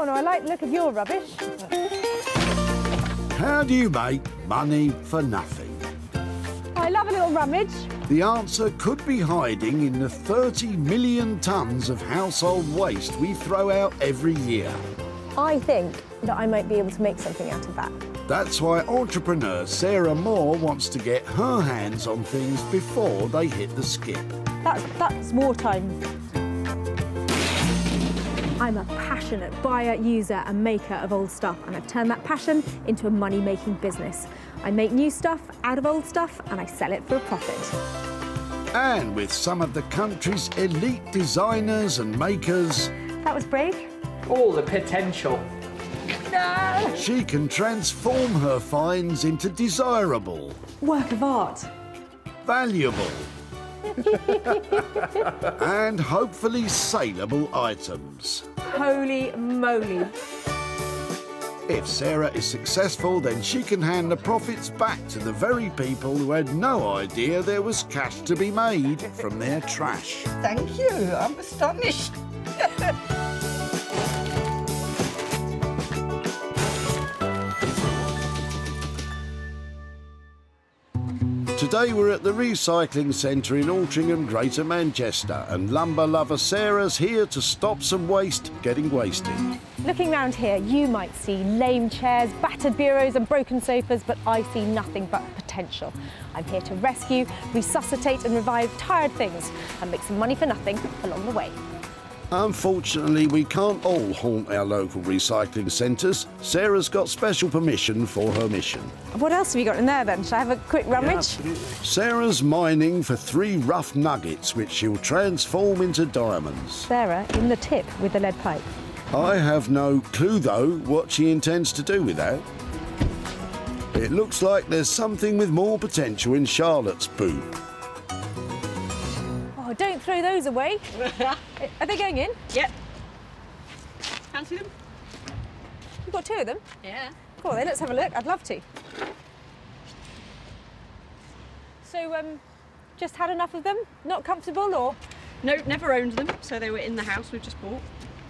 Oh no, I like the look of your rubbish. How do you make money for nothing? I love a little rummage. The answer could be hiding in the 30 million tonnes of household waste we throw out every year. I think that I might be able to make something out of that. That's why entrepreneur Sarah Moore wants to get her hands on things before they hit the skip. That's wartime. I'm a passionate buyer, user and maker of old stuff, and I've turned that passion into a money-making business. I make new stuff out of old stuff and I sell it for a profit. And with some of the country's elite designers and makers... That was brave. All the potential. No! She can transform her finds into desirable, Work of art. valuable and hopefully saleable items. Holy moly. If Sarah is successful, then she can hand the profits back to the very people who had no idea there was cash to be made from their trash. Thank you, I'm astonished. Today we're at the recycling centre in Altrincham, Greater Manchester, and lumber lover Sarah's here to stop some waste getting wasted. Looking round here, you might see lame chairs, battered bureaus and broken sofas, but I see nothing but potential. I'm here to rescue, resuscitate and revive tired things and make some money for nothing along the way. Unfortunately, we can't all haunt our local recycling centres. Sarah's got special permission for her mission. What else have you got in there then? Shall I have a quick rummage? Sarah's mining for 3 rough nuggets, which she'll transform into diamonds. Sarah in the tip with the lead pipe. I have no clue, though, what she intends to do with that. It looks like there's something with more potential in Charlotte's boot. Oh, don't throw those away. Are they going in? Yep. Fancy them? You've got 2 of them? Yeah. Go on then, let's have a look. I'd love to. So, just had enough of them? Not comfortable or? No, never owned them, so they were in the house we've just bought.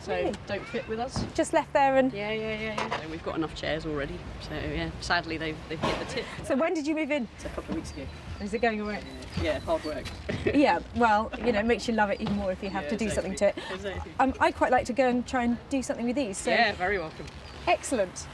So Really? don't fit with us. Just left there and... Yeah. So we've got enough chairs already. So yeah, sadly they've hit the tip. So when did you move in? It's a couple of weeks ago. Is it going all right? Yeah, hard work. Yeah, well, you know, it makes you love it even more if you have to do something to it. Exactly. I'd quite like to go and try and do something with these. So. Yeah, very welcome. Excellent.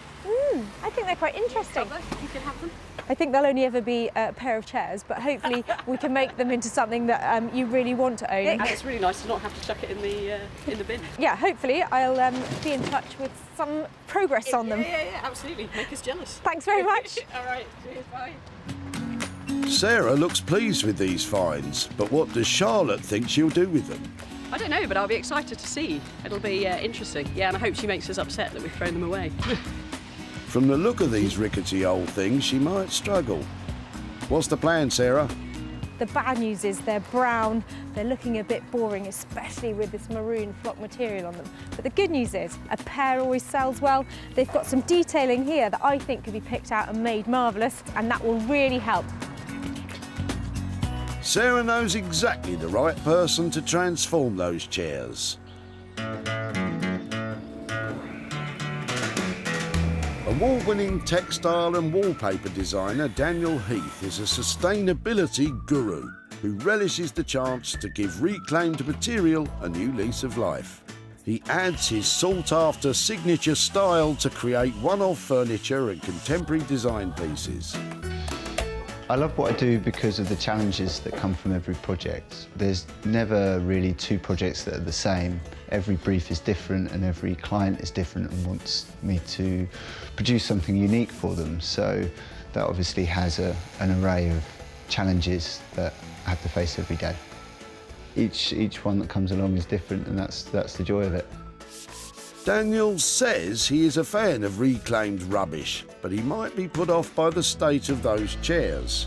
I think they're quite interesting. You can have them. I think they'll only ever be a pair of chairs, but hopefully we can make them into something that you really want to own. And it's really nice to not have to chuck it in the bin. Yeah, hopefully I'll be in touch with some progress on them. Yeah, absolutely. Make us jealous. Thanks very much. All right, cheers, bye. Sarah looks pleased with these finds, but what does Charlotte think she'll do with them? I don't know, but I'll be excited to see. It'll be interesting. Yeah, and I hope she makes us upset that we've thrown them away. From the look of these rickety old things, she might struggle. What's the plan, Sarah? The bad news is they're brown, they're looking a bit boring, especially with this maroon flock material on them. But the good news is, a pair always sells well. They've got some detailing here that I think could be picked out and made marvellous, and that will really help. Sarah knows exactly the right person to transform those chairs. Award-winning textile and wallpaper designer Daniel Heath is a sustainability guru who relishes the chance to give reclaimed material a new lease of life. He adds his sought-after signature style to create one-off furniture and contemporary design pieces. I love what I do because of the challenges that come from every project. There's never really 2 projects that are the same. Every brief is different and every client is different and wants me to produce something unique for them. So that obviously has an array of challenges that I have to face every day. Each one that comes along is different, and that's the joy of it. Daniel says he is a fan of reclaimed rubbish, but he might be put off by the state of those chairs.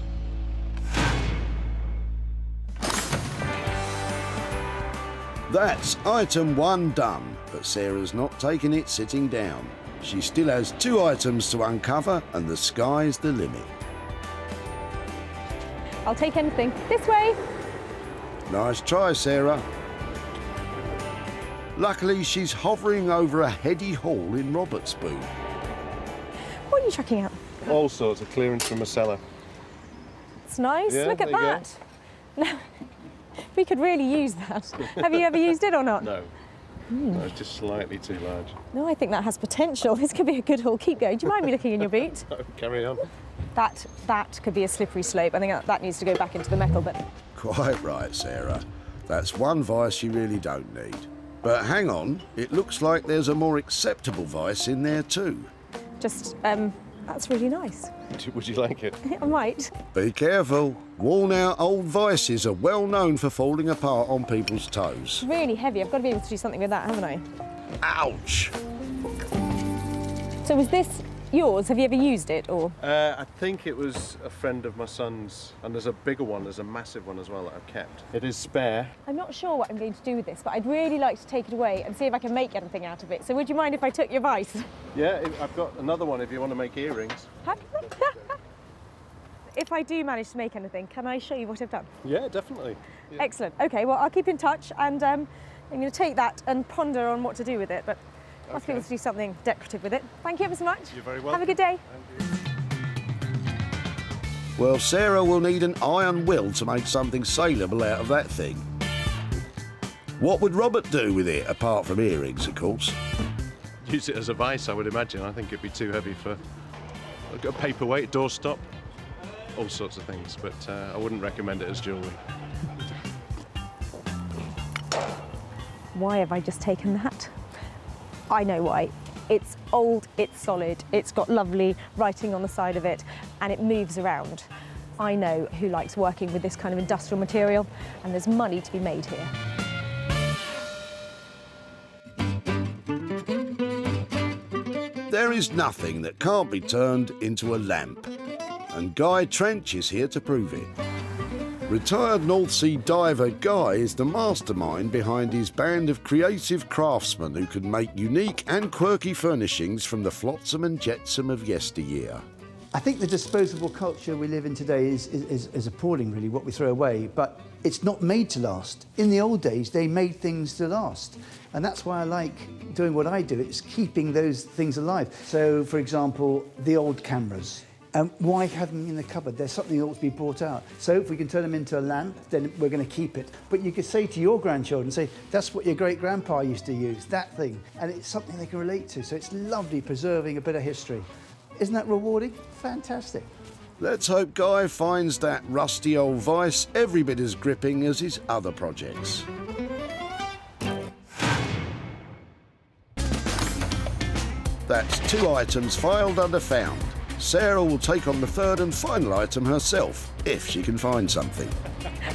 That's item 1 done, but Sarah's not taking it sitting down. She still has 2 items to uncover, and the sky's the limit. I'll take anything. This way. Nice try, Sarah. Luckily, she's hovering over a heady haul in Robert's boot. What are you chucking out? All sorts of clearance from a cellar. It's nice. Yeah, Look at there you go. that. No, we could really use that. Have you ever used it or not? No. No, it's just slightly too large. No, I think that has potential. This could be a good haul. Keep going. Do you mind me looking in your boot? No, carry on. That could be a slippery slope. I think that needs to go back into the metal, but Quite right, Sarah. That's one vice you really don't need. But hang on, it looks like there's a more acceptable vice in there too. just, that's really nice. Would you like it? I might. Be careful. Worn-out old vices are well known for falling apart on people's toes. Really heavy. I've got to be able to do something with that, haven't I? Ouch! So was this yours? Have you ever used it, or? I think it was a friend of my son's, and there's a bigger one, there's a massive one as well that I've kept. It is spare. I'm not sure what I'm going to do with this, but I'd really like to take it away and see if I can make anything out of it. So would you mind if I took your vice? Yeah, I've got another one if you want to make earrings. If I do manage to make anything, can I show you what I've done? Yeah, definitely. Yeah. Excellent. Okay, well, I'll keep in touch, and I'm going to take that and ponder on what to do with it, but I must be able to do something decorative with it. Thank you ever so much. You're very welcome. Have a good day. Well, Sarah will need an iron will to make something saleable out of that thing. What would Robert do with it, apart from earrings, of course? Use it as a vice, I would imagine. I think it'd be too heavy for a paperweight, doorstop, all sorts of things, but I wouldn't recommend it as jewellery. Why have I just taken that? I know why. It's old, it's solid, it's got lovely writing on the side of it, and it moves around. I know who likes working with this kind of industrial material, and there's money to be made here. There is nothing that can't be turned into a lamp, and Guy Trench is here to prove it. Retired North Sea diver Guy is the mastermind behind his band of creative craftsmen who can make unique and quirky furnishings from the flotsam and jetsam of yesteryear. I think the disposable culture we live in today is appalling, really, what we throw away, but it's not made to last. In the old days, they made things to last, and that's why I like doing what I do. It's keeping those things alive. So, for example, the old cameras. Why have them in the cupboard? There's something that ought to be brought out. So if we can turn them into a lamp, then we're going to keep it. But you could say to your grandchildren, say, that's what your great-grandpa used to use, that thing. And it's something they can relate to. So it's lovely preserving a bit of history. Isn't that rewarding? Fantastic. Let's hope Guy finds that rusty old vice every bit as gripping as his other projects. That's 2 items filed under found. Sarah will take on the third and final item herself, if she can find something.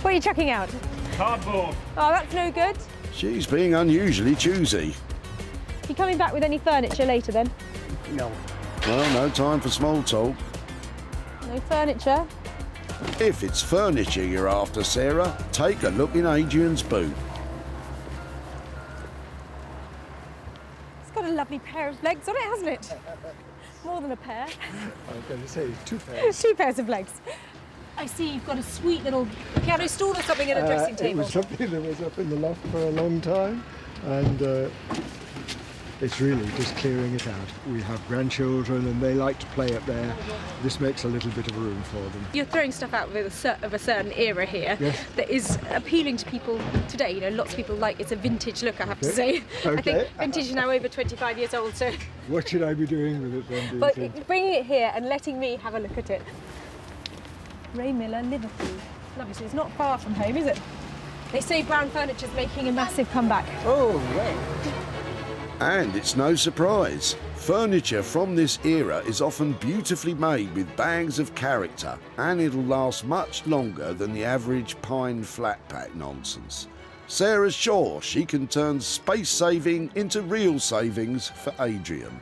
What are you chucking out? Cardboard. Oh, that's no good. She's being unusually choosy. You coming back with any furniture later then? No. Well, no time for small talk. No furniture? If it's furniture you're after, Sarah, take a look in Adrian's boot. It's got a lovely pair of legs on it, hasn't it? More than a pair. I was going to say 2 pairs. 2 pairs of legs. I see you've got a sweet little piano stool or something at a dressing It table. was something that was up in the loft for a long time, and it's really just clearing it out. We have grandchildren and they like to play up there. This makes a little bit of room for them. You're throwing stuff out of a certain era here Yes. that is appealing to people today. You know, lots of people like it's a vintage look, I have to say. I Okay. think vintage is now over 25 years old, so What should I be doing with it then, do you but think? bringing it here and letting me have a look at it. Ray Miller, Liverpool. Lovely, so it's not far from home, is it? They say brown furniture's making a massive comeback. Oh, well. And it's no surprise. Furniture from this era is often beautifully made with bags of character, and it'll last much longer than the average pine flat pack nonsense. Sarah's sure she can turn space saving into real savings for Adrian.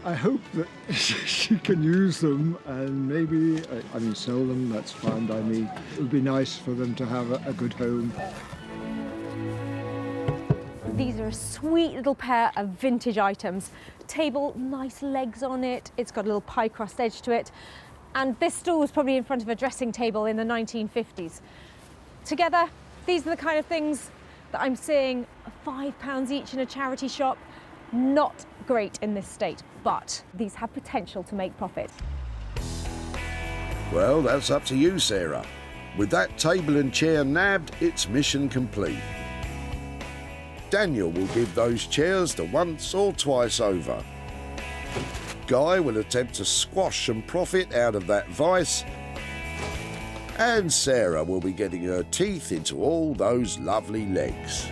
I hope that she can use them and maybe, I mean, sell them, that's fine by me. It would be nice for them to have a good home. These are a sweet little pair of vintage items. Table, nice legs on it. It's got a little pie crust edge to it. And this stool was probably in front of a dressing table in the 1950s. Together, these are the kind of things that I'm seeing £5 each in a charity shop. Not great in this state, but these have potential to make profit. Well, that's up to you, Sarah. With that table and chair nabbed, it's mission complete. Daniel will give those chairs the once or twice over. Guy will attempt to squash some profit out of that vice. And Sarah will be getting her teeth into all those lovely legs.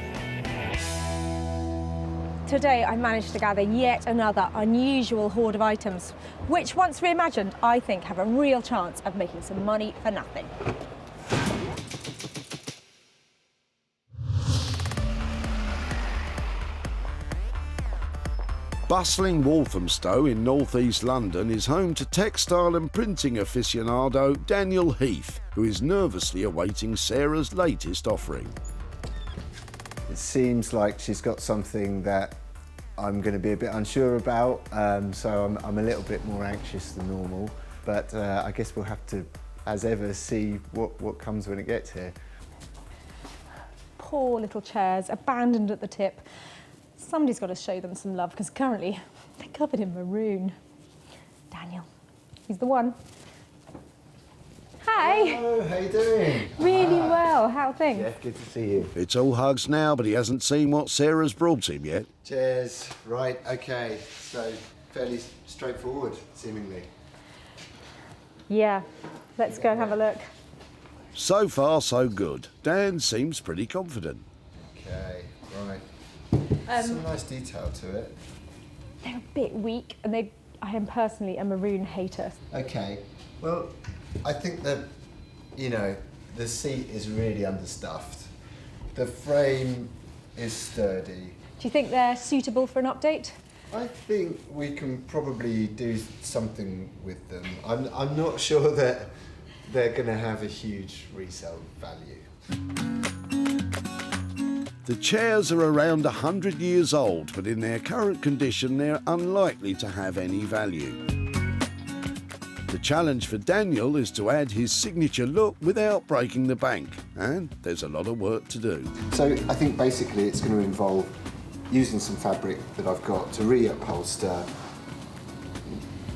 Today I managed to gather yet another unusual hoard of items, which once reimagined, I think have a real chance of making some money for nothing. Bustling Walthamstow in north-east London is home to textile and printing aficionado Daniel Heath, who is nervously awaiting Sarah's latest offering. It seems like she's got something that I'm going to be a bit unsure about, so I'm a little bit more anxious than normal. But I guess we'll have to, as ever, see what comes when it gets here. Poor little chairs, abandoned at the tip. Somebody's got to show them some love, because currently they're covered in maroon. Daniel, he's the one. Hi. Hello, how you doing? Really well, how are things? Yeah, good to see you. It's all hugs now, but he hasn't seen what Sarah's brought him yet. Cheers. Right, okay. So, fairly straightforward, seemingly. Yeah, let's go and have a look. So far, so good. Dan seems pretty confident. Okay, right. Some nice detail to it. They're a bit weak, and I am personally a maroon hater. Okay, well, I think the seat is really understuffed. The frame is sturdy. Do you think they're suitable for an update? I think we can probably do something with them. I'm not sure that they're going to have a huge resale value. The chairs are around 100 years old, but in their current condition, they're unlikely to have any value. The challenge for Daniel is to add his signature look without breaking the bank, and there's a lot of work to do. So I think basically it's going to involve using some fabric that I've got to reupholster.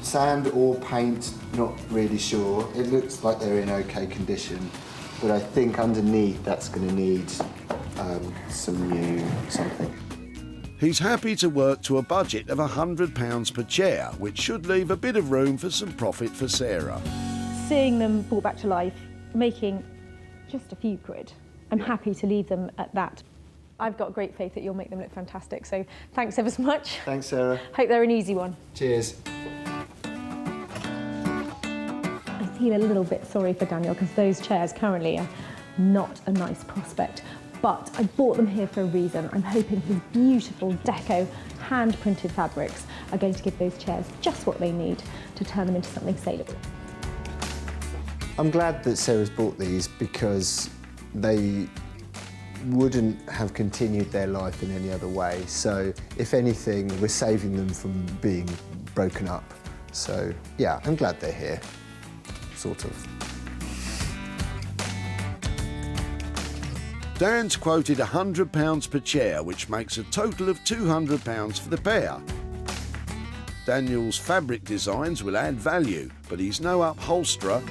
Sand or paint, not really sure. It looks like they're in okay condition, but I think underneath that's going to need some new something. He's happy to work to a budget of £100 per chair, which should leave a bit of room for some profit for Sarah. Seeing them brought back to life, making just a few quid, I'm happy to leave them at that. I've got great faith that you'll make them look fantastic, so thanks ever so much. Thanks, Sarah. Hope they're an easy one. Cheers. I feel a little bit sorry for Daniel, because those chairs currently are not a nice prospect. But I bought them here for a reason. I'm hoping his beautiful deco hand-printed fabrics are going to give those chairs just what they need to turn them into something saleable. I'm glad that Sarah's bought these because they wouldn't have continued their life in any other way. So if anything, we're saving them from being broken up. So yeah, I'm glad they're here, sort of. Dan's quoted £100 per chair, which makes a total of £200 for the pair. Daniel's fabric designs will add value, but he's no upholsterer,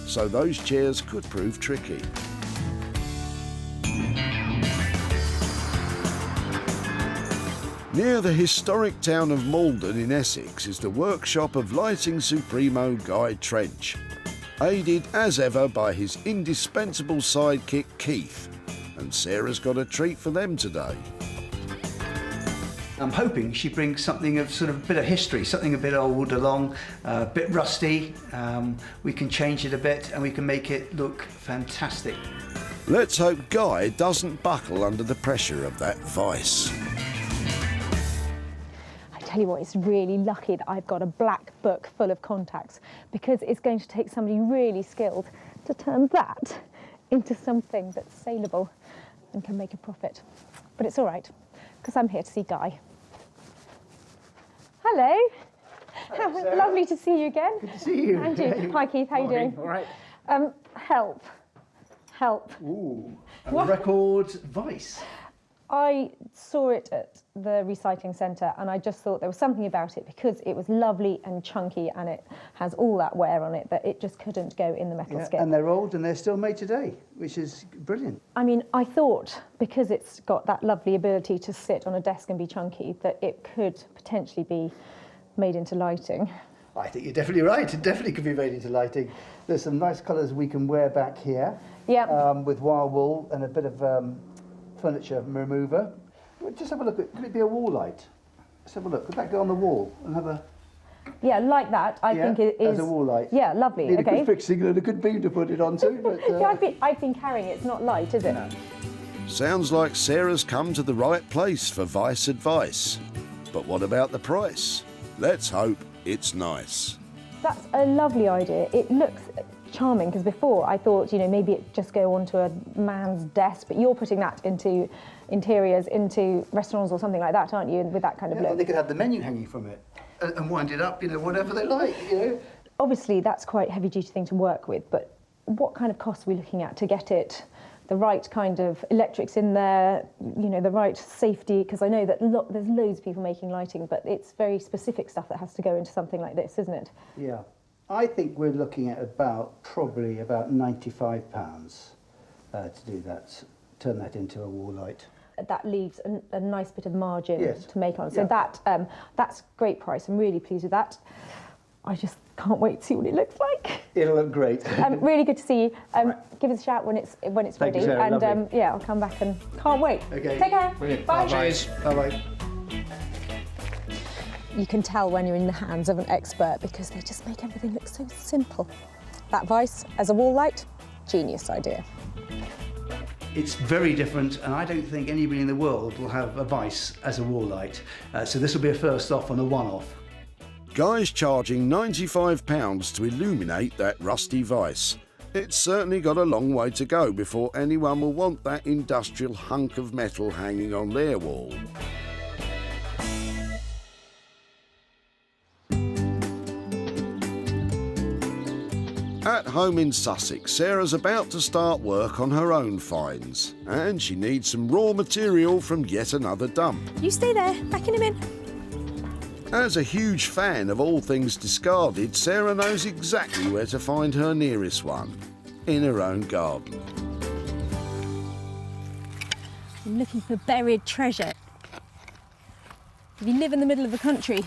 so those chairs could prove tricky. Near the historic town of Malden in Essex is the workshop of lighting supremo Guy Trench, aided as ever by his indispensable sidekick Keith. And Sarah's got a treat for them today. I'm hoping she brings something of sort of a bit of history, something a bit old along, a bit rusty. We can change it a bit and we can make it look fantastic. Let's hope Guy doesn't buckle under the pressure of that vice. I tell you what, it's really lucky that I've got a black book full of contacts, because it's going to take somebody really skilled to turn that into something that's saleable and can make a profit. But it's all right, because I'm here to see Guy. Hello. Hello, Lovely to see you again. Good to see you. And you. Hi, Keith. How are you doing? All right. Help. Ooh, a What? record vice. I saw it at the recycling centre and I just thought there was something about it because it was lovely and chunky and it has all that wear on it that it just couldn't go in the metal skip. And they're old and they're still made today, which is brilliant. I mean, I thought because it's got that lovely ability to sit on a desk and be chunky that it could potentially be made into lighting. I think you're definitely right. It definitely could be made into lighting. There's some nice colours we can wear back here. Yeah. With wire wool and a bit of furniture remover. Just have a look at, could it be a wall light? Let's have a look. Could that go on the wall and have a... Yeah, like that. I think it is... as a wall light. Yeah, lovely. Need okay. a good fixing and a good beam to put it onto. But, yeah, I've been carrying it. It's not light, is it? No. Sounds like Sarah's come to the right place for vice advice. But what about the price? Let's hope it's nice. That's a lovely idea. It looks charming because before I thought, you know, maybe it just go onto a man's desk, but you're putting that into interiors, into restaurants or something like that, aren't you? With that kind of look. They could have the menu hanging from it and wind it up, you know, whatever they like, you know. Obviously, that's quite a heavy-duty thing to work with, but what kind of costs are we looking at to get it? The right kind of electrics in there, you know, the right safety, because I know that there's loads of people making lighting, but it's very specific stuff that has to go into something like this, isn't it? Yeah. I think we're looking at probably about £95 to do that, turn that into a wall light. That leaves a nice bit of margin Yes. to make on. So Yeah. that's great price. I'm really pleased with that. I just can't wait to see what it looks like. It'll look great. Really good to see you. Give us a shout when it's Thank ready, you, Sarah, and lovely. yeah, I'll come back and can't wait. Okay. Take care. Brilliant. Bye. Cheers. Bye-bye. You can tell when you're in the hands of an expert because they just make everything look so simple. That vice as a wall light, genius idea. It's very different, and I don't think anybody in the world will have a vice as a wall light. So this will be a first off and a one-off. Guy's charging £95 to illuminate that rusty vice. It's certainly got a long way to go before anyone will want that industrial hunk of metal hanging on their wall. At home in Sussex, Sarah's about to start work on her own finds, and she needs some raw material from yet another dump. You stay there, back in a minute. As a huge fan of all things discarded, Sarah knows exactly where to find her nearest one, in her own garden. I'm looking for buried treasure. If you live in the middle of the country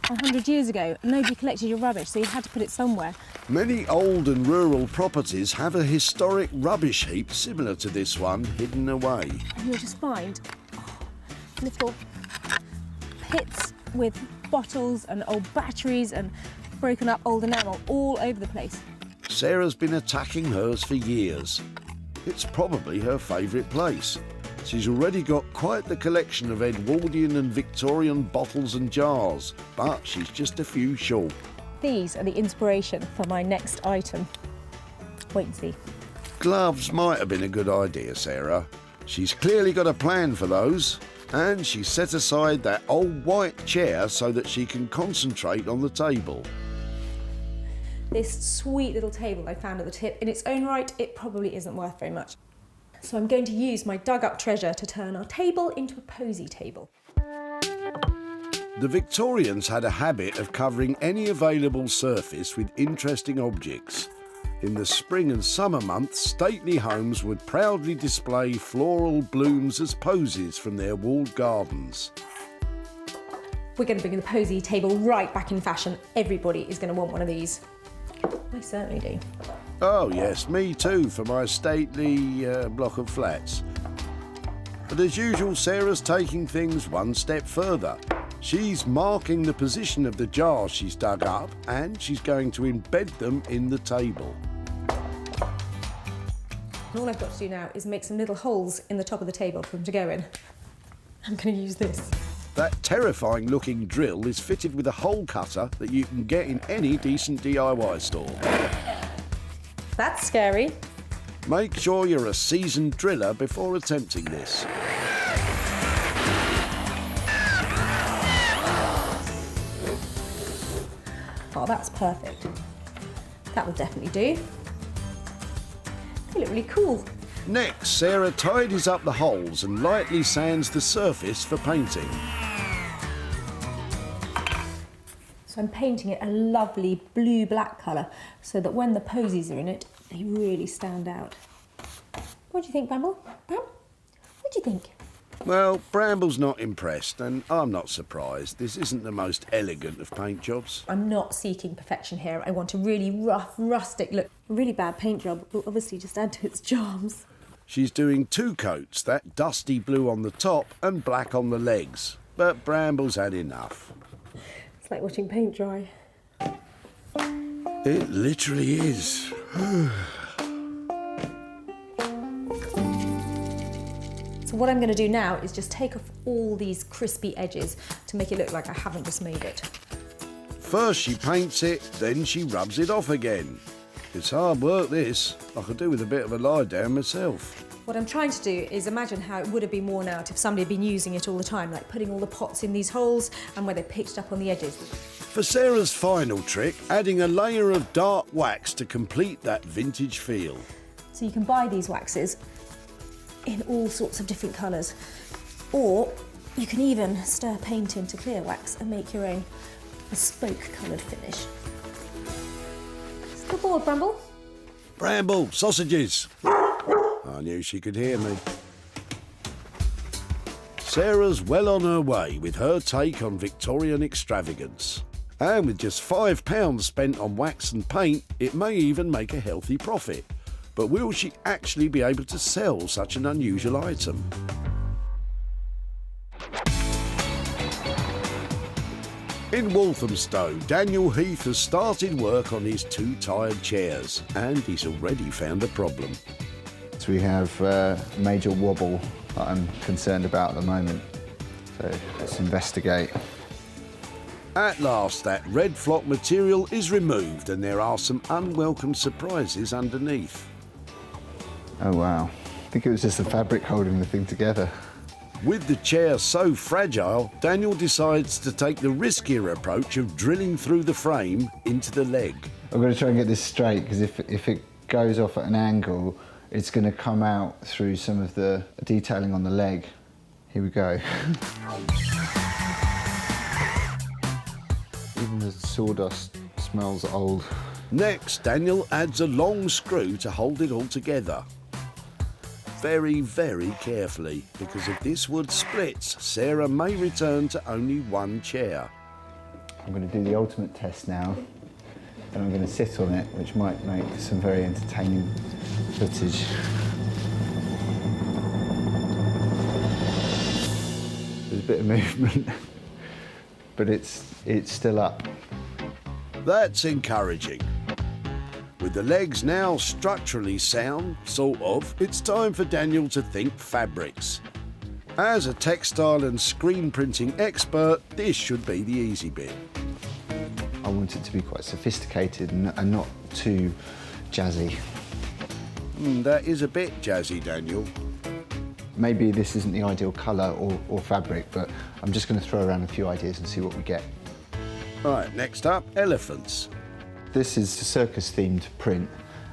100 years ago, nobody collected your rubbish, so you had to put it somewhere. Many old and rural properties have a historic rubbish heap similar to this one hidden away. And you'll just find little pits with bottles and old batteries and broken up old enamel all over the place. Sarah's been attacking hers for years. It's probably her favourite place. She's already got quite the collection of Edwardian and Victorian bottles and jars, but she's just a few short. These are the inspiration for my next item. Wait and see. Gloves might have been a good idea, Sarah. She's clearly got a plan for those, and she set aside that old white chair so that she can concentrate on the table. This sweet little table I found at the tip, in its own right, it probably isn't worth very much. So I'm going to use my dug-up treasure to turn our table into a posy table. The Victorians had a habit of covering any available surface with interesting objects. In the spring and summer months, stately homes would proudly display floral blooms as posies from their walled gardens. We're going to bring the posy table right back in fashion. Everybody is going to want one of these. I certainly do. Oh yes, me too, for my stately block of flats. But as usual, Sarah's taking things one step further. She's marking the position of the jars she's dug up, and she's going to embed them in the table. And all I've got to do now is make some little holes in the top of the table for them to go in. I'm going to use this. That terrifying looking drill is fitted with a hole cutter that you can get in any decent DIY store. That's scary. Make sure you're a seasoned driller before attempting this. Oh, that's perfect. That will definitely do. They look really cool. Next, Sarah tidies up the holes and lightly sands the surface for painting. So I'm painting it a lovely blue-black colour so that when the posies are in it, they really stand out. What do you think, Bramble? Bram? What do you think? Well, Bramble's not impressed, and I'm not surprised. This isn't the most elegant of paint jobs. I'm not seeking perfection here. I want a really rough, rustic look. A really bad paint job will obviously just add to its charms. She's doing 2 coats, that dusty blue on the top and black on the legs. But Bramble's had enough. It's like watching paint dry. It literally is. So what I'm going to do now is just take off all these crispy edges to make it look like I haven't just made it. First she paints it, then she rubs it off again. It's hard work, this. I could do with a bit of a lie down myself. What I'm trying to do is imagine how it would have been worn out if somebody had been using it all the time, like putting all the pots in these holes and where they pitched up on the edges. For Sarah's final trick, adding a layer of dark wax to complete that vintage feel. So you can buy these waxes in all sorts of different colours, or you can even stir paint into clear wax and make your own bespoke coloured finish. Still bored, Bramble? Bramble, sausages! I knew she could hear me. Sarah's well on her way with her take on Victorian extravagance. And with just £5 spent on wax and paint, it may even make a healthy profit. But will she actually be able to sell such an unusual item? In Walthamstow, Daniel Heath has started work on his 2 tired chairs, and he's already found a problem. So we have a major wobble that I'm concerned about at the moment. So let's investigate. At last, that red flock material is removed and there are some unwelcome surprises underneath. Oh wow, I think it was just the fabric holding the thing together. With the chair so fragile, Daniel decides to take the riskier approach of drilling through the frame into the leg. I'm going to try and get this straight, because if it goes off at an angle, it's going to come out through some of the detailing on the leg. Here we go. Even the sawdust smells old. Next, Daniel adds a long screw to hold it all together. Very, very carefully, because if this wood splits, Sarah may return to only 1 chair. I'm going to do the ultimate test now, and I'm going to sit on it, which might make some very entertaining footage. There's a bit of movement, but it's still up. That's encouraging. With the legs now structurally sound, sort of, it's time for Daniel to think fabrics. As a textile and screen printing expert, this should be the easy bit. I want it to be quite sophisticated and not too jazzy. That is a bit jazzy, Daniel. Maybe this isn't the ideal colour or fabric, but I'm just going to throw around a few ideas and see what we get. Right, next up, elephants. This is a circus-themed print,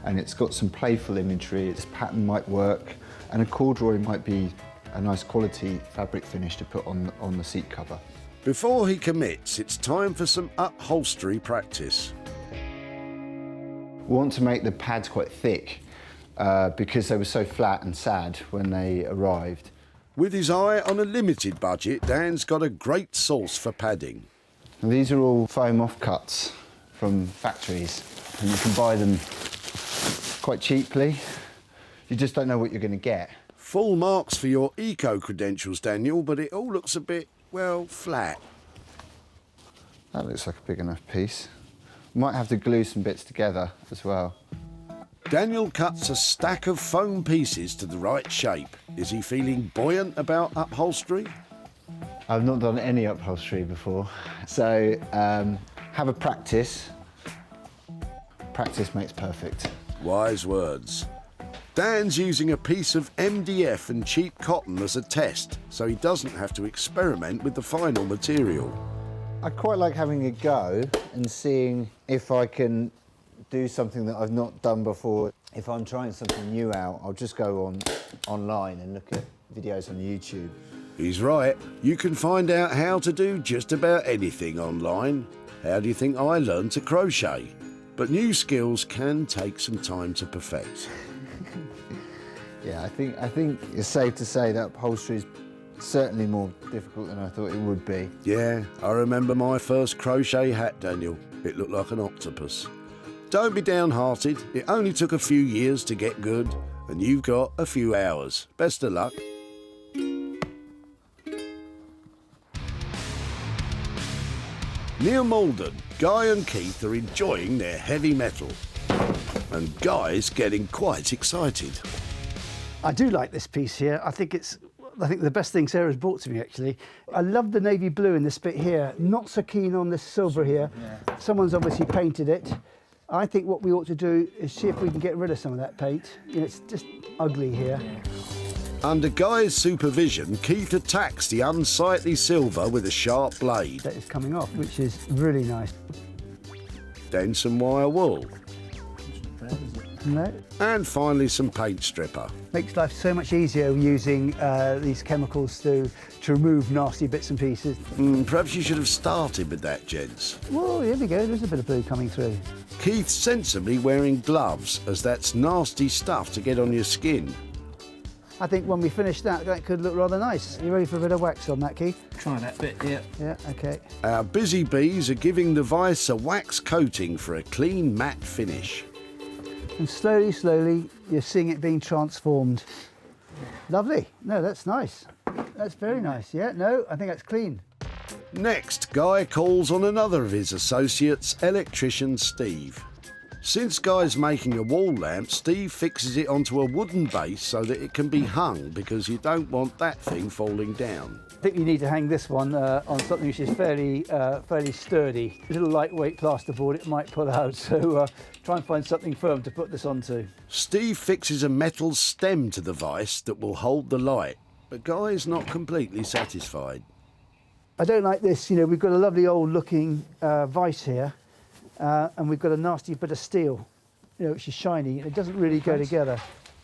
and it's got some playful imagery. Its pattern might work, and a corduroy might be a nice quality fabric finish to put on the seat cover. Before he commits, it's time for some upholstery practice. We want to make the pads quite thick because they were so flat and sad when they arrived. With his eye on a limited budget, Dan's got a great source for padding. And these are all foam offcuts from factories, and you can buy them quite cheaply. You just don't know what you're going to get. Full marks for your eco-credentials, Daniel, but it all looks a bit, well, flat. That looks like a big enough piece. Might have to glue some bits together as well. Daniel cuts a stack of foam pieces to the right shape. Is he feeling buoyant about upholstery? I've not done any upholstery before, so have a practice. Practice makes perfect. Wise words. Dan's using a piece of MDF and cheap cotton as a test, so he doesn't have to experiment with the final material. I quite like having a go and seeing if I can do something that I've not done before. if I'm trying something new out, I'll just go online and look at videos on YouTube. He's right. You can find out how to do just about anything online. How do you think I learned to crochet? But new skills can take some time to perfect. Yeah, I think it's safe to say that upholstery is certainly more difficult than I thought it would be. Yeah, I remember my first crochet hat, Daniel. It looked like an octopus. Don't be downhearted. It only took a few years to get good, and you've got a few hours. Best of luck. Near Malden, Guy and Keith are enjoying their heavy metal. And Guy's getting quite excited. I do like this piece here. I think the best thing Sarah's brought to me, actually. I love the navy blue in this bit here. Not so keen on this silver here. Yeah. Someone's obviously painted it. I think what we ought to do is see if we can get rid of some of that paint. You know, it's just ugly here. Under Guy's supervision, Keith attacks the unsightly silver with a sharp blade. That is coming off, which is really nice. Then some wire wool. No. And finally some paint stripper. Makes life so much easier using these chemicals to remove nasty bits and pieces. Perhaps you should have started with that, gents. Whoa, here we go, there's a bit of blue coming through. Keith sensibly wearing gloves, as that's nasty stuff to get on your skin. I think when we finish that could look rather nice. Are you ready for a bit of wax on that, Keith? Try that bit, yeah. Yeah, OK. Our busy bees are giving the vice a wax coating for a clean matte finish. And slowly, slowly, you're seeing it being transformed. Lovely. No, that's nice. That's very nice. Yeah, no, I think that's clean. Next, Guy calls on another of his associates, electrician Steve. Since Guy's making a wall lamp, Steve fixes it onto a wooden base so that it can be hung, because you don't want that thing falling down. I think you need to hang this one on something which is fairly sturdy. A little lightweight plasterboard, it might pull out, so try and find something firm to put this onto. Steve fixes a metal stem to the vice that will hold the light, but Guy's not completely satisfied. I don't like this, you know, we've got a lovely old looking vice here, and we've got a nasty bit of steel, you know, which is shiny. It doesn't really go together.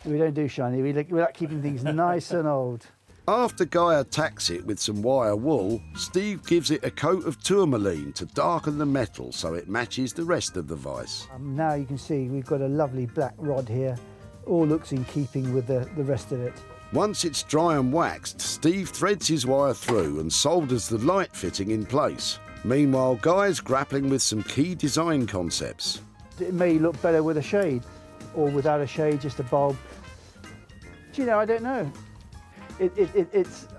We don't do shiny, we like keeping things nice and old. After Guy attacks it with some wire wool, Steve gives it a coat of tourmaline to darken the metal so it matches the rest of the vice. Now you can see we've got a lovely black rod here. All looks in keeping with the rest of it. Once it's dry and waxed, Steve threads his wire through and solders the light fitting in place. Meanwhile, Guy's grappling with some key design concepts. It may look better with a shade, or without a shade, just a bulb. Do you know, I don't know.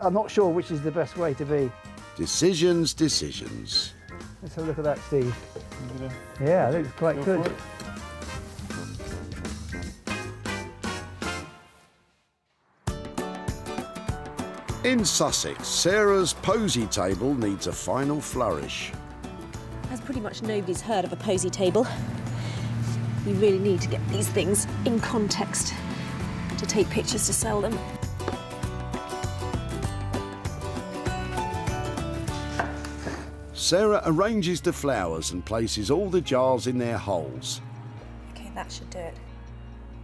I'm not sure which is the best way to be. Decisions. Let's have a look at that, Steve. Yeah, it looks quite good. In Sussex, Sarah's posy table needs a final flourish. As pretty much nobody's heard of a posy table, we really need to get these things in context to take pictures to sell them. Sarah arranges the flowers and places all the jars in their holes. OK, that should do it.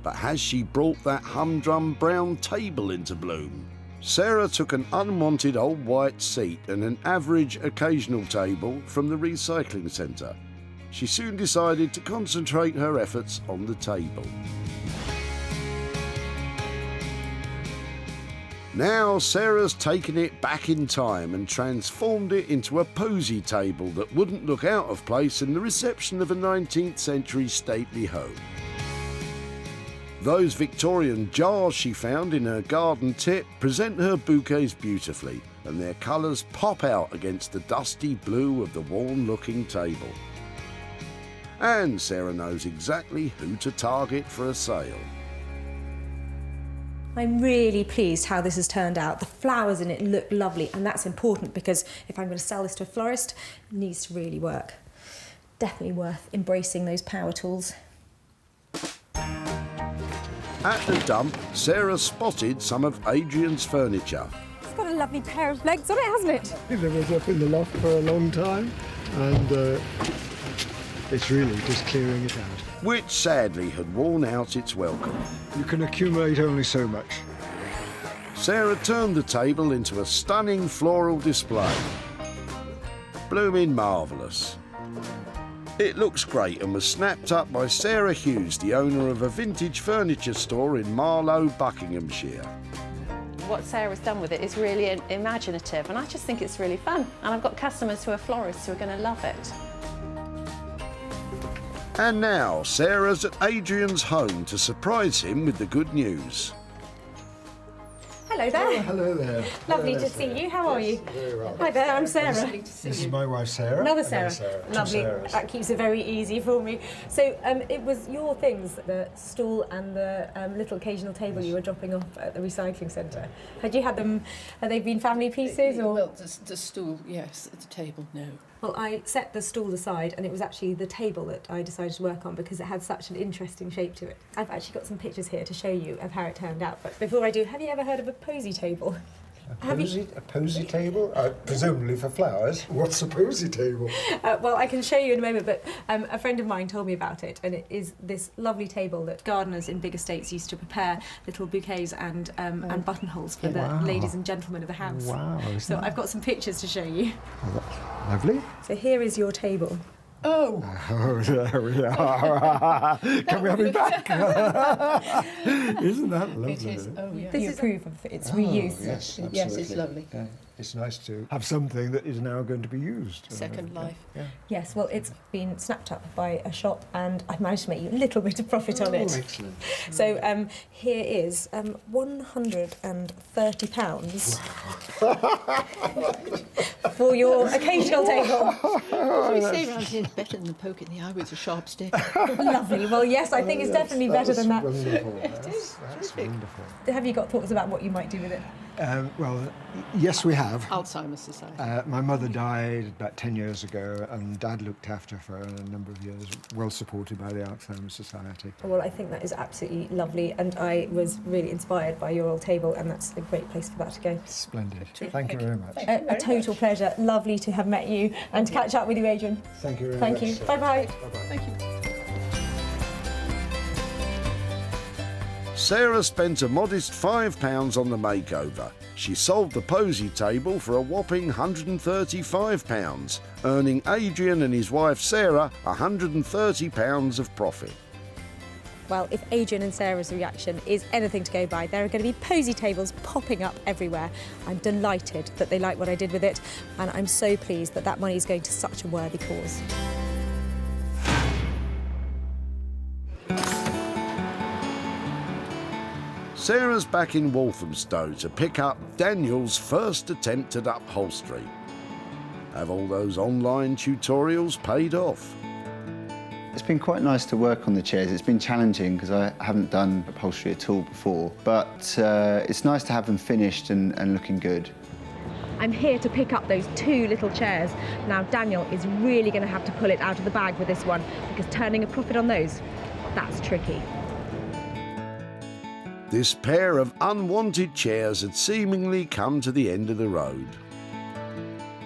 But has she brought that humdrum brown table into bloom? Sarah took an unwanted old white seat and an average occasional table from the recycling centre. She soon decided to concentrate her efforts on the table. Now Sarah's taken it back in time and transformed it into a posy table that wouldn't look out of place in the reception of a 19th century stately home. Those Victorian jars she found in her garden tip present her bouquets beautifully, and their colours pop out against the dusty blue of the worn-looking table. And Sarah knows exactly who to target for a sale. I'm really pleased how this has turned out. The flowers in it look lovely, and that's important because if I'm going to sell this to a florist, it needs to really work. Definitely worth embracing those power tools. At the dump, Sarah spotted some of Adrian's furniture. It's got a lovely pair of legs on it, hasn't it? It was up in the loft for a long time, and It's really just clearing it out. which sadly had worn out its welcome. You can accumulate only so much. Sarah turned the table into a stunning floral display. Blooming marvellous. It looks great and was snapped up by Sarah Hughes, the owner of a vintage furniture store in Marlow, Buckinghamshire. What Sarah's done with it is really imaginative, and I just think it's really fun. And I've got customers who are florists who are going to love it. And now Sarah's at Adrian's home to surprise him with the good news. Hello there. Hello there. Lovely to see you. How are you? Very well. Hi there, I'm Sarah. This is my wife, Sarah. Another And Sarah. Two Lovely. Sarahs. That keeps it very easy for me. So it was your things, the stool and the little occasional table you were dropping off at the recycling centre. Had you had them, have they been family pieces or? Well, the stool, yes. The table, no. Well, I set the stool aside and it was actually the table that I decided to work on because it had such an interesting shape to it. I've actually got some pictures here to show you of how it turned out. But before I do, have you ever heard of a posy table? A posy table? Presumably for flowers. What's a posy table? Well, I can show you in a moment, but a friend of mine told me about it, and it is this lovely table that gardeners in big estates used to prepare little bouquets and buttonholes for the ladies and gentlemen of the house. Wow. So I've got some pictures to show you. Lovely. So here is your table. Oh! Oh, there we are. Can we have it back? Isn't that lovely? It is. Oh, yeah. This is proof of its reuse. Yes, absolutely. Yes, it's lovely. Yeah. It's nice to have something that is now going to be used. Second life. Yeah. Yes, well, it's been snapped up by a shop, and I've managed to make you a little bit of profit on it. Excellent. So here is £130 for your occasional table. We say around here it's better than the poke in the eye with a sharp stick. Lovely. Well, yes, I think it's definitely better than that. Wonderful. That's wonderful. Have you got thoughts about what you might do with it? Well, yes, we have. Alzheimer's Society. My mother died about 10 years ago, and Dad looked after her for a number of years, well supported by the Alzheimer's Society. Well, I think that is absolutely lovely, and I was really inspired by your old table, and that's a great place for that to go. Splendid. Thank you very much. A total pleasure. Lovely to have met you and to catch up with you, Adrian. Thank you very much. Thank you. Bye-bye. Bye-bye. Thank you. Sarah spent a modest £5 on the makeover. She sold the posy table for a whopping £135, earning Adrian and his wife Sarah £130 of profit. Well, if Adrian and Sarah's reaction is anything to go by, there are going to be posy tables popping up everywhere. I'm delighted that they like what I did with it, and I'm so pleased that that money is going to such a worthy cause. Sarah's back in Walthamstow to pick up Daniel's first attempt at upholstery. Have all those online tutorials paid off? It's been quite nice to work on the chairs. It's been challenging because I haven't done upholstery at all before, but it's nice to have them finished and looking good. I'm here to pick up those two little chairs. Now, Daniel is really going to have to pull it out of the bag with this one, because turning a profit on those, that's tricky. This pair of unwanted chairs had seemingly come to the end of the road.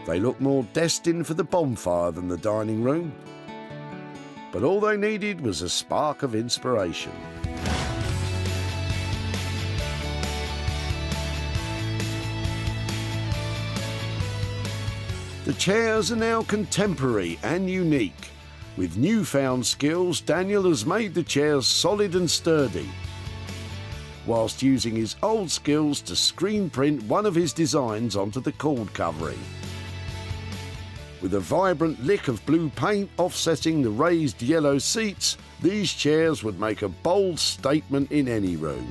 They looked more destined for the bonfire than the dining room, but all they needed was a spark of inspiration. The chairs are now contemporary and unique. With newfound skills, Daniel has made the chairs solid and sturdy, whilst using his old skills to screen print one of his designs onto the cord covering. With a vibrant lick of blue paint offsetting the raised yellow seats, these chairs would make a bold statement in any room.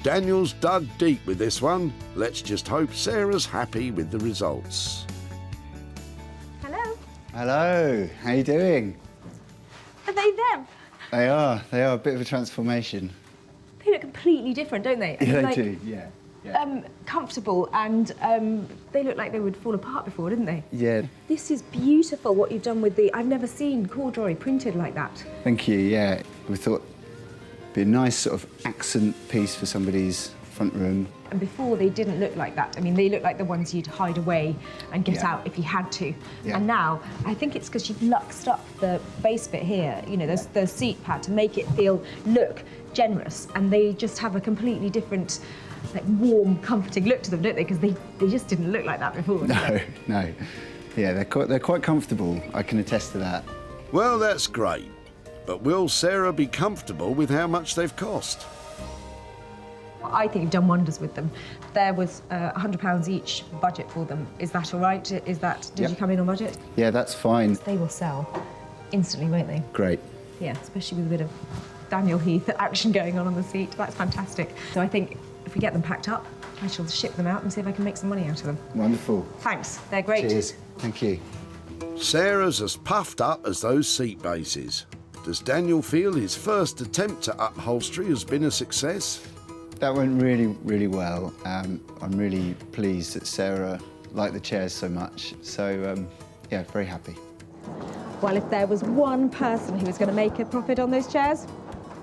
Daniel's dug deep with this one. Let's just hope Sarah's happy with the results. Hello. Hello, how you doing? Are they them? They are a bit of a transformation. They look completely different, don't they? Yeah, Like, they do, yeah. comfortable, and they look like they would fall apart before, didn't they? Yeah, This is beautiful, what you've done with the... I've never seen corduroy printed like that. thank you, yeah. We thought it'd be a nice sort of accent piece for somebody's front room. And before they didn't look like that. I mean, they look like the ones you'd hide away and get Yeah. out if you had to. Yeah. And now, I think it's because you've luxed up the base bit here, you know, there's the seat pad to make it look generous, and they just have a completely different, like, warm, comforting look to them, don't they? Because they just didn't look like that before. No, no. Yeah, they're quite comfortable. I can attest to that. Well, that's great. But will Sarah be comfortable with how much they've cost? I think you've done wonders with them. There was £100 each budget for them. Is that all right? Did Yep. you come in on budget? Yeah, that's fine. They will sell instantly, won't they? Great. Yeah, especially with a bit of Daniel Heath action going on the seat. That's fantastic. So I think if we get them packed up, I shall ship them out and see if I can make some money out of them. Wonderful. Thanks, they're great. Cheers. Thank you. Sarah's as puffed up as those seat bases. Does Daniel feel his first attempt at upholstery has been a success? That went really, really well. I'm really pleased that Sarah liked the chairs so much. So, yeah, very happy. Well, if there was one person who was going to make a profit on those chairs,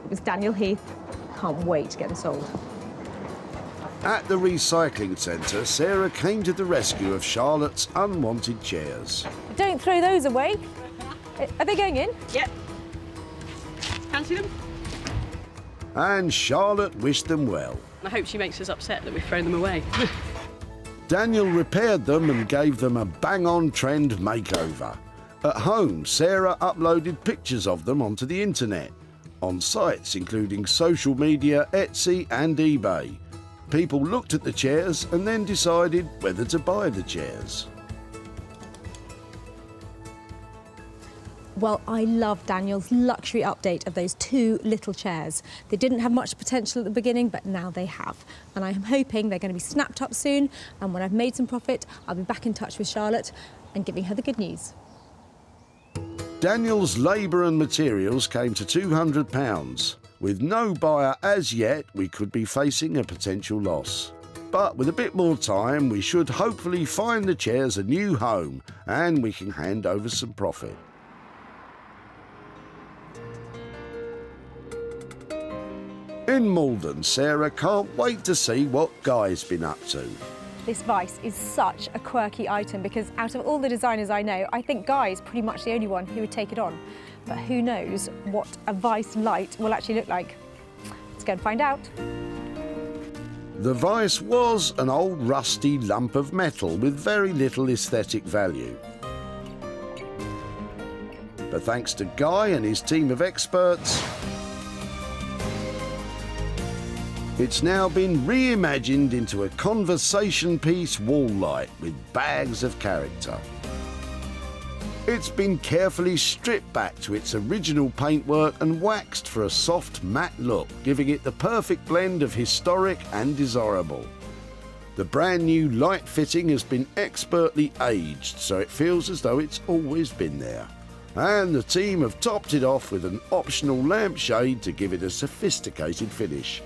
it was Daniel Heath. Can't wait to get them sold. At the recycling centre, Sarah came to the rescue of Charlotte's unwanted chairs. Don't throw those away. Are they going in? Yep. Fancy them? And Charlotte wished them well. I hope she makes us upset that we've thrown them away. Daniel repaired them and gave them a bang-on trend makeover. At home, Sarah uploaded pictures of them onto the internet, on sites including social media, Etsy and eBay. People looked at the chairs and then decided whether to buy the chairs. Well, I love Daniel's luxury update of those two little chairs. They didn't have much potential at the beginning, but now they have. And I am hoping they're going to be snapped up soon. And when I've made some profit, I'll be back in touch with Charlotte and giving her the good news. Daniel's labour and materials came to £200. With no buyer as yet, we could be facing a potential loss. But with a bit more time, we should hopefully find the chairs a new home and we can hand over some profit. In Malden, Sarah can't wait to see what Guy's been up to. This vise is such a quirky item because out of all the designers I know, I think Guy is pretty much the only one who would take it on. But who knows what a vise light will actually look like. Let's go and find out. The vise was an old rusty lump of metal with very little aesthetic value. But thanks to Guy and his team of experts, it's now been reimagined into a conversation piece wall light with bags of character. It's been carefully stripped back to its original paintwork and waxed for a soft matte look, giving it the perfect blend of historic and desirable. The brand new light fitting has been expertly aged, so it feels as though it's always been there. And the team have topped it off with an optional lampshade to give it a sophisticated finish.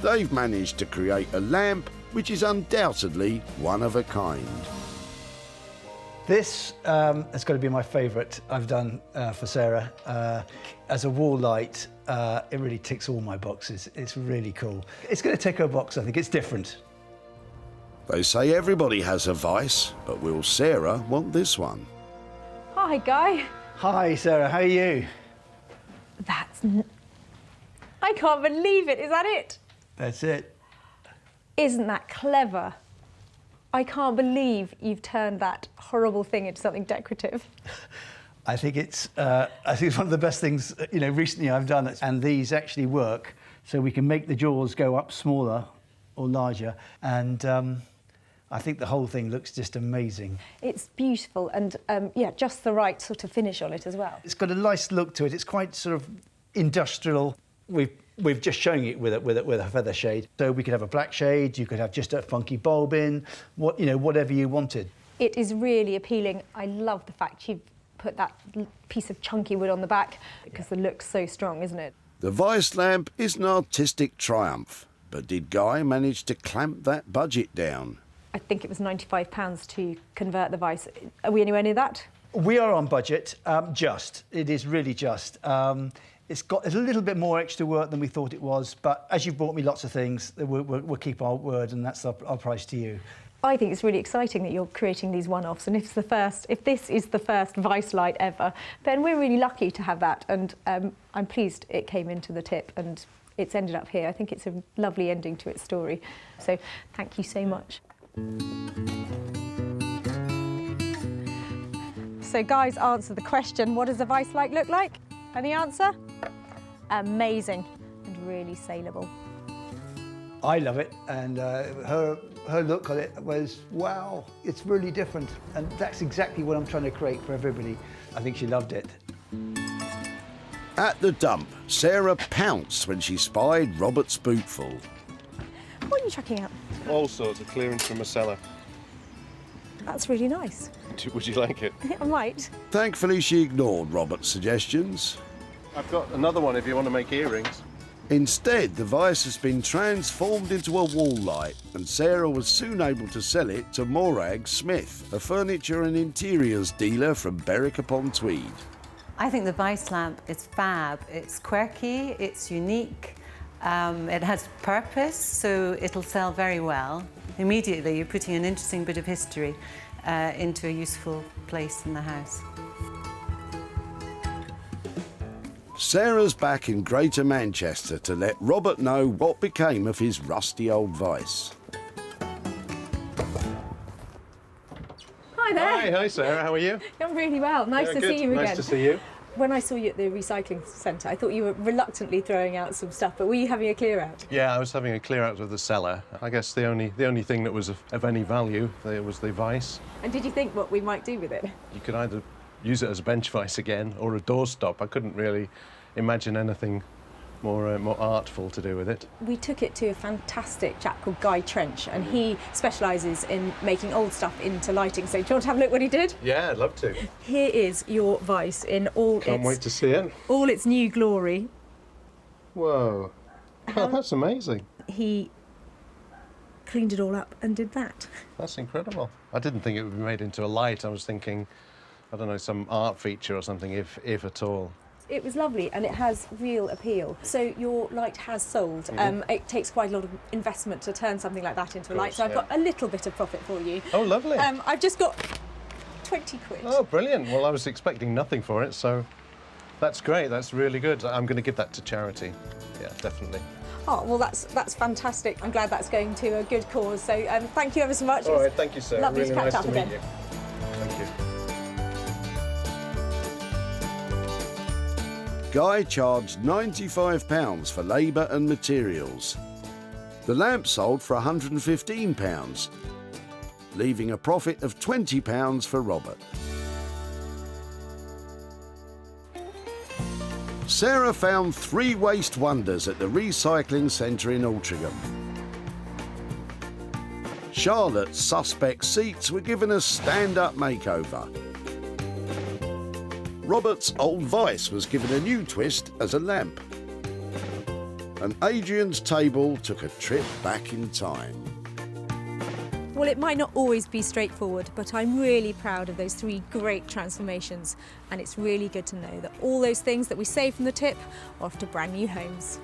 They've managed to create a lamp which is undoubtedly one of a kind. This has got to be my favourite I've done for Sarah. As a wall light, it really ticks all my boxes. It's really cool. It's going to tick her box, I think. It's different. They say everybody has a vice, but will Sarah want this one? Hi, Guy. Hi, Sarah. How are you? I can't believe it. Is that it? That's it. Isn't that clever? I can't believe you've turned that horrible thing into something decorative. I think it's one of the best things recently I've done. And these actually work, so we can make the jaws go up smaller or larger. And I think the whole thing looks just amazing. It's beautiful and yeah, just the right sort of finish on it as well. It's got a nice look to it. It's quite sort of industrial. We've just shown it with a feather shade. So we could have a black shade, you could have just a funky bulb in, whatever you wanted. It is really appealing. I love the fact you've put that piece of chunky wood on the back because the look's so strong, isn't it? The vice lamp is an artistic triumph, but did Guy manage to clamp that budget down? I think it was £95 to convert the vice. Are we anywhere near that? We are on budget, just. It is really just. It's a little bit more extra work than we thought it was, but as you've bought me lots of things, we'll keep our word, and that's our price to you. I think it's really exciting that you're creating these one-offs, and if this is the first Vice light ever, then we're really lucky to have that, and I'm pleased it came into the tip and it's ended up here. I think it's a lovely ending to its story. So thank you so much. So guys, answer the question, what does a Vice light look like? And the answer? Amazing and really saleable. I love it, and her look on it was, wow, it's really different, and that's exactly what I'm trying to create for everybody. I think she loved it. At the dump, Sarah pounced when she spied Robert's bootful. What are you chucking out? All sorts of clearance from a cellar. That's really nice. Would you like it? I might. Thankfully, she ignored Robert's suggestions. I've got another one if you want to make earrings. Instead, the Vice has been transformed into a wall light, and Sarah was soon able to sell it to Morag Smith, a furniture and interiors dealer from Berwick-upon-Tweed. I think the Vice lamp is fab. It's quirky, it's unique, it has purpose, so it'll sell very well. Immediately, you're putting an interesting bit of history into a useful place in the house. Sarah's back in Greater Manchester to let Robert know what became of his rusty old Vice. Hi there. Hi Sarah, how are you? I'm really well. Nice to Good. see you again. Nice to see you. When I saw you at the recycling centre, I thought you were reluctantly throwing out some stuff, but were you having a clear out? Yeah, I was having a clear out of the cellar. I guess the only thing that was of any value there was the Vice. And did you think what we might do with it? You could either use it as a bench Vice again or a doorstop. I couldn't really imagine anything more artful to do with it. We took it to a fantastic chap called Guy Trench, and he specialises in making old stuff into lighting. So do you want to have a look what he did? Yeah, I'd love to. Here is your Vice in all Can't wait to see it. all its new glory. Whoa. Oh, that's amazing. He cleaned it all up and did that. That's incredible. I didn't think it would be made into a light. I was thinking, I don't know, some art feature or something, if at all. It was lovely, and it has real appeal. So your light has sold. It takes quite a lot of investment to turn something like that into a light, so I've got a little bit of profit for you. Oh, lovely. I've just got 20 quid. Oh, brilliant. Well, I was expecting nothing for it, so that's great. That's really good. I'm going to give that to charity. Yeah, definitely. Oh, well, that's fantastic. I'm glad that's going to a good cause. So thank you ever so much. All right, thank you, sir. Lovely really to catch nice up to again. meet you. Thank you. Guy charged £95 for labour and materials. The lamp sold for £115, leaving a profit of £20 for Robert. Sarah found 3 waste wonders at the recycling centre in Altrincham. Charlotte's suspect seats were given a stand-up makeover. Robert's old Vice was given a new twist as a lamp. And Adrian's table took a trip back in time. Well, it might not always be straightforward, but I'm really proud of those 3 great transformations. And it's really good to know that all those things that we saved from the tip are off to brand new homes.